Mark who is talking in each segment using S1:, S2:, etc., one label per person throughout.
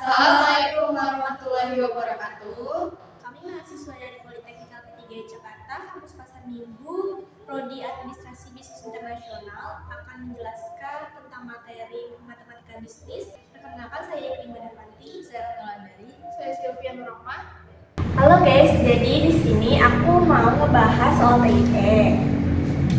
S1: Assalamualaikum warahmatullahi wabarakatuh.
S2: Kami mahasiswa dari Politeknik Ketiga Jakarta, Kampus Pasar Minggu, Prodi Administrasi Bisnis Internasional akan menjelaskan tentang materi matematika bisnis. Perkenalkan, saya Iqrim Badafanti,
S1: Saya Ratna Saya Sylvia Nurrahma.
S2: Halo guys, jadi di sini aku mau ngebahas soal TIE.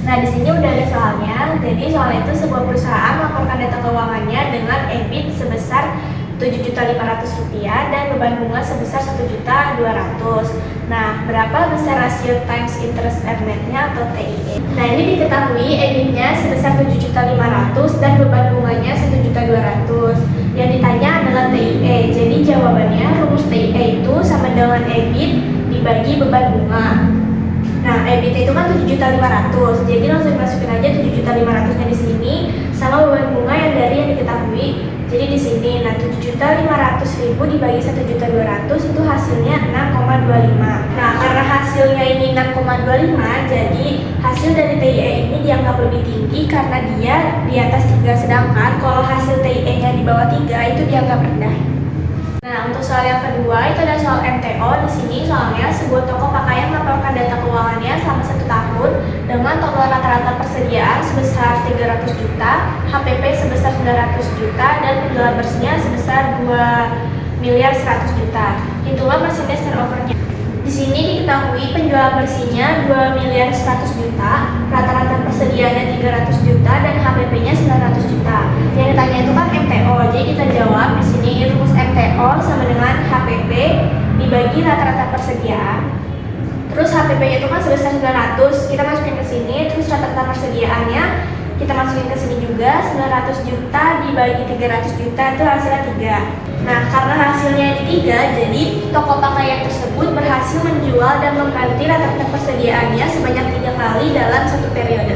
S2: Nah, di sini udah ada soalnya. Jadi soalnya itu sebuah perusahaan melaporkan data keuangannya dengan EBIT sebesar Rp7.500.000 dan beban bunga sebesar Rp1.200.000. Nah, berapa besar rasio times interest earned-nya atau TIE? Nah, ini diketahui EBIT-nya sebesar Rp7.500.000 dan beban bunganya Rp1.200.000. Yang ditanya adalah TIE. Jadi jawabannya rumus TIE itu sama dengan EBIT dibagi beban bunga. Nah, EBIT itu kan Rp7.500.000. Jadi langsung masukin aja Rp7.500.000-nya di sini sama beban bunga yang diketahui. Jadi di sini, nah Rp7.500.000 dibagi Rp1.200.000 itu hasilnya 6,25. Nah, karena hasilnya ini 6,25, jadi hasil dari TIE ini dianggap lebih tinggi karena dia di atas 3, sedangkan kalau hasil TIE-nya di bawah 3 itu dianggap rendah. Nah, untuk soal yang kedua itu ada soal MTO. Di sini soalnya sebuah toko pakaian melaporkan data keuangannya selama 1 tahun dengan total rata-rata persediaan sebesar 300 juta, HPP sebesar 900 juta, dan penjualan bersihnya sebesar 2.100.000.000. Hitunglah persentage turnover-nya. Di sini diketahui penjualan bersihnya 2.100.000.000, rata-rata persediaannya 300 juta, dan HPP-nya 900 juta. Yang ditanya itu kan MTO, jadi kita jawab di sini rumus MTO sama dengan HPP dibagi rata-rata persediaan. Terus HPP-nya itu kan sebesar 900, kita masukin ke sini, terus rata-rata persediaannya kita masukin ke sini juga, 900 juta dibagi 300 juta itu hasilnya 3. Nah, karena hasilnya 3, jadi toko pakaian tersebut berhasil menjual dan mengganti rata-rata persediaannya sebanyak 3 kali dalam 1 periode.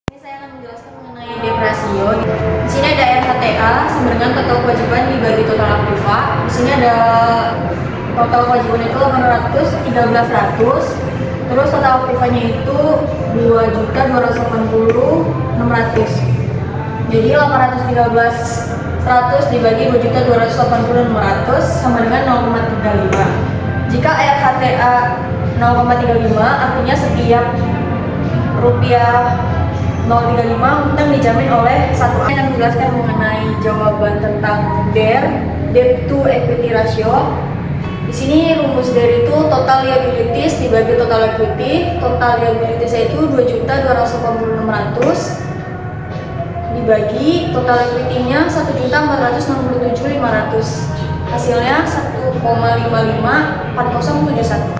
S1: Ini saya akan menjelaskan mengenai debt ratio. Di sini ada RHTA sama dengan total kewajiban dibagi total aktiva. Di sini ada total kewajiban itu 813.100. Terus total aktivanya itu 2.280.600. Jadi 813.100 dibagi 2.280.600 sama dengan 0,35. Jika RHTA 0,35 artinya setiap rupiah 0,35 utang dijamin oleh satu. Saya akan menjelaskan mengenai jawaban tentang debt to equity ratio. Di sini rumus dari itu total liabilities dibagi total equity. Total liabilities itu 2.280.600 dibagi total equity-nya 1.467.500. Hasilnya 1,554071.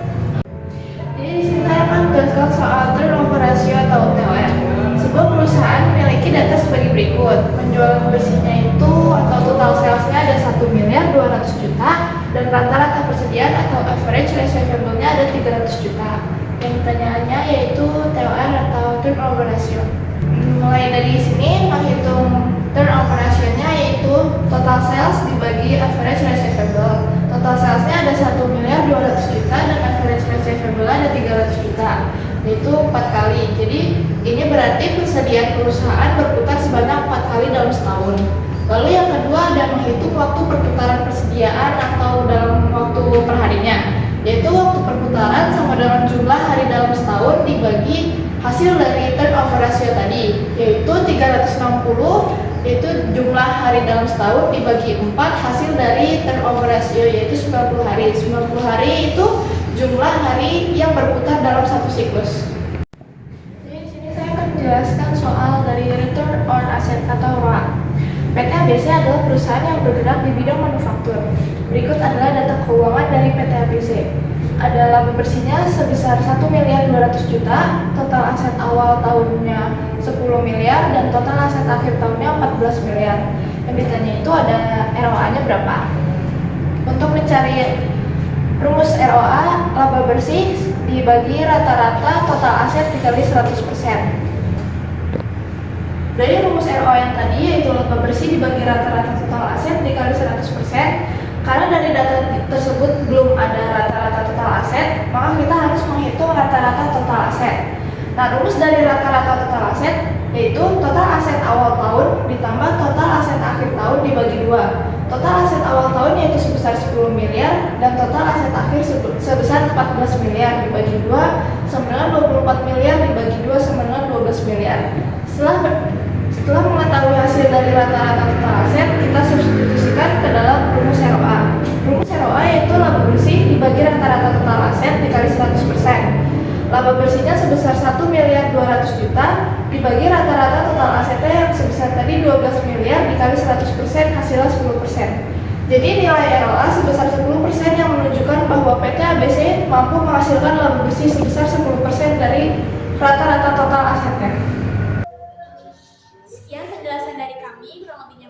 S3: Jadi di sini saya akan menjelaskan soal turnover ratio atau TOR. Sebuah perusahaan memiliki data sebagai berikut. Penjualan bersihnya itu atau total salesnya ada 1.200.000.000 dan rata-rata persediaan atau average receivable-nya ada 300 juta. Yang pertanyaannya yaitu TOR atau turnover ratio. Mulai dari sini menghitung turnover ratio-nya yaitu total sales dibagi average receivable. Total salesnya ada 1.200.000.000 dan average receivable ada 300 juta, yaitu 4 kali. Jadi ini berarti persediaan perusahaan berputar sebanyak 4 kali dalam setahun. Lalu yang kedua ada menghitung waktu perputaran persediaan atau dalam waktu perharinya, yaitu waktu perputaran sama dengan jumlah hari dalam setahun dibagi hasil dari turnover ratio tadi, yaitu 360, yaitu jumlah hari dalam setahun dibagi 4 hasil dari turnover ratio, yaitu 90 hari. 90 hari itu jumlah hari yang berputar dalam satu siklus. Jadi di sini saya akan menjelaskan soal dari return on asset atau ROA. PT ABC adalah perusahaan yang bergerak di bidang manufaktur. Berikut adalah data keuangan dari PT ABC. Ada laba bersihnya sebesar 1.200.000.000, total aset awal tahunnya 10 miliar, dan total aset akhir tahunnya 14 miliar. Yang ditanya itu ada ROA-nya berapa. Untuk mencari rumus ROA, laba bersih dibagi rata-rata total aset dikali 100%. Dari rumus ROA yang tadi yaitu laba bersih dibagi rata-rata total aset dikali 100%. Karena dari data tersebut belum ada rata-rata total aset, maka kita harus menghitung rata-rata total aset. Nah, rumus dari rata-rata total aset yaitu total aset awal tahun ditambah total aset akhir tahun dibagi 2. Total aset awal tahun yaitu sebesar 10 miliar dan total aset akhir sebesar 14 miliar dibagi 2 sama dengan 24 miliar dibagi 2 sama dengan 12 miliar. Setelah mengetahui hasil dari rata-rata total aset, kita substitusikan ke dalam rumus ROA. Rumus ROA yaitu laba bersih dibagi rata-rata total aset dikali 100%. Laba bersihnya sebesar 1 miliar 200 juta dibagi rata-rata total asetnya yang sebesar tadi 12 miliar dikali 100% hasilnya 10%. Jadi nilai ROA sebesar 10% yang menunjukkan bahwa PT ABC mampu menghasilkan laba bersih sebesar 10% dari rata-rata total asetnya.
S2: Sekian penjelasan dari kami, kurang lebihnya